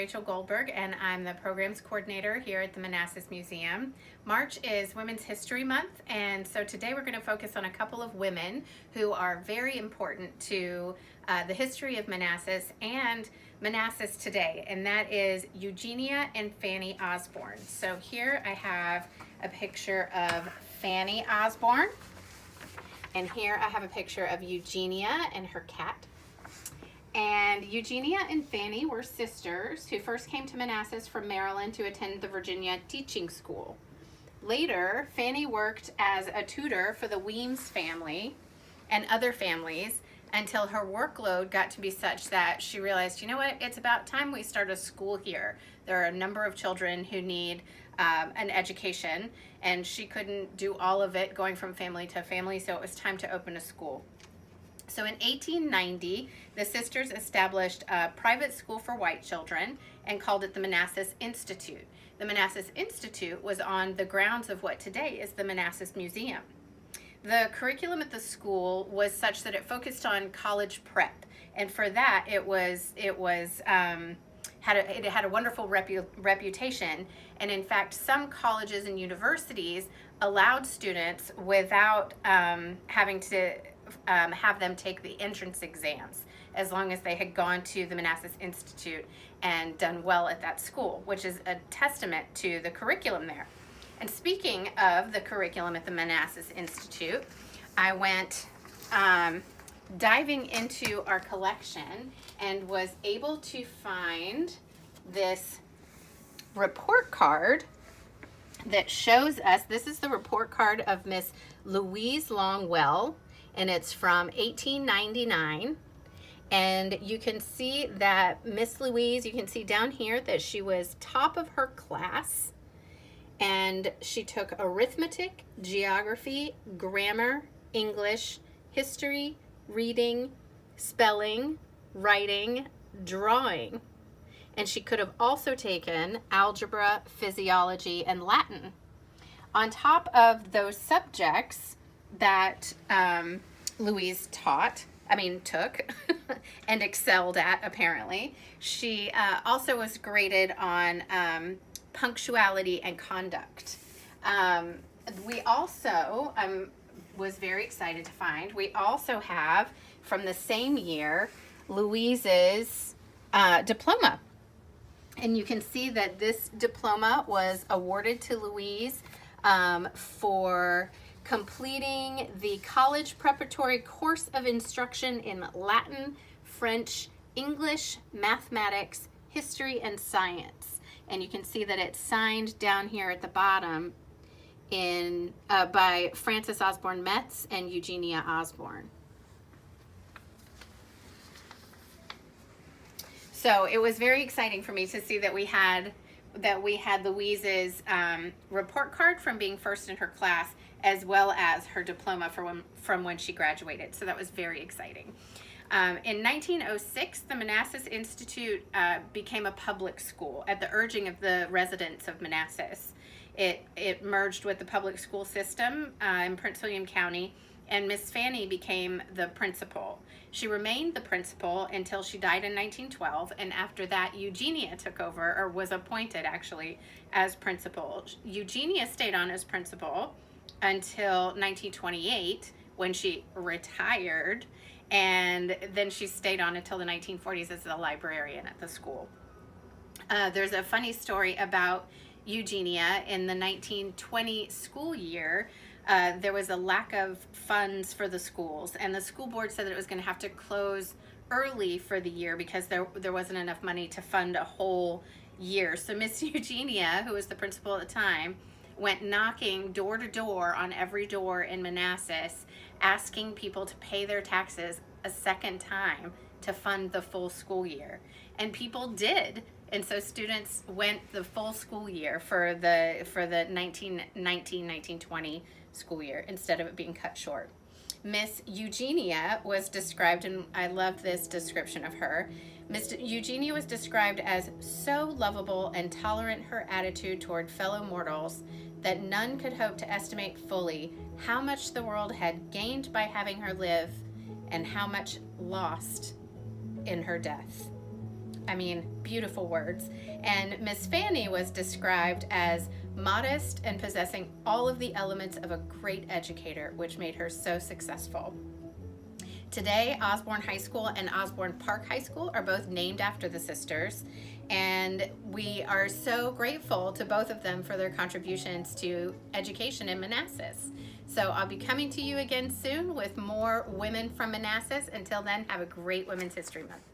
Rachel Goldberg, and I'm the programs coordinator here at the Manassas Museum. March is Women's History Month, and so today we're going to focus on a couple of women who are very important to the history of Manassas and Manassas today, and that is Eugenia and Fanny Osbourn. So here I have a picture of Fanny Osbourn, and here I have a picture of Eugenia and her cat. And Eugenia and Fanny were sisters who first came to Manassas from Maryland to attend the Virginia Teaching School. Later, Fanny worked as a tutor for the Weems family and other families until her workload got to be such that she realized, you know what, it's about time we start a school here. There are a number of children who need an education, and she couldn't do all of it going from family to family, so it was time to open a school. So in 1890, the sisters established a private school for white children and called it the Manassas Institute. The Manassas Institute was on the grounds of what today is the Manassas Museum. The curriculum at the school was such that it focused on college prep, and for that it had a wonderful reputation. And in fact, some colleges and universities allowed students without having to have them take the entrance exams, as long as they had gone to the Manassas Institute and done well at that school, which is a testament to the curriculum there. And speaking of the curriculum at the Manassas Institute, I went diving into our collection and was able to find this report card that shows us, this is the report card of Miss Louise Longwell, and it's from 1899. And you can see that Miss Louise, you can see down here that she was top of her class, and she took arithmetic, geography, grammar, English, history, reading, spelling, writing, drawing. And she could have also taken algebra, physiology, and Latin. On top of those subjects that Louise took and excelled at, apparently, she also was graded on punctuality and conduct. We also, was very excited to find, we also have, from the same year, Louise's diploma. And you can see that this diploma was awarded to Louise for completing the college preparatory course of instruction in Latin, French, English, mathematics, history, and science. And you can see that it's signed down here at the bottom by Frances Osborne Metz and Eugenia Osbourn. So it was very exciting for me to see that we had Louise's report card from being first in her class, as well as her diploma from when she graduated. So that was very exciting. In 1906, the Manassas Institute became a public school at the urging of the residents of Manassas. It merged with the public school system in Prince William County, and Miss Fanny became the principal. She remained the principal until she died in 1912, and after that, Eugenia took over, or was appointed actually, as principal. Eugenia stayed on as principal until 1928, when she retired, and then she stayed on until the 1940s as the librarian at the school. There's a funny story about Eugenia. In the 1920 school year, there was a lack of funds for the schools, and the school board said that it was going to have to close early for the year because there wasn't enough money to fund a whole year. So Miss Eugenia, who was the principal at the time, went knocking door to door on every door in Manassas, asking people to pay their taxes a second time to fund the full school year. And people did. And so students went the full school year for the 1919-1920 school year instead of it being cut short. Miss Eugenia was described, and I love this description of her. Miss Eugenia was described as so lovable and tolerant her attitude toward fellow mortals that none could hope to estimate fully how much the world had gained by having her live and how much lost in her death. I mean, beautiful words. And Miss Fanny was described as modest and possessing all of the elements of a great educator, which made her so successful. Today, Osbourn High School and Osbourn Park High School are both named after the sisters, and we are so grateful to both of them for their contributions to education in Manassas. So I'll be coming to you again soon with more women from Manassas. Until then, have a great Women's History Month.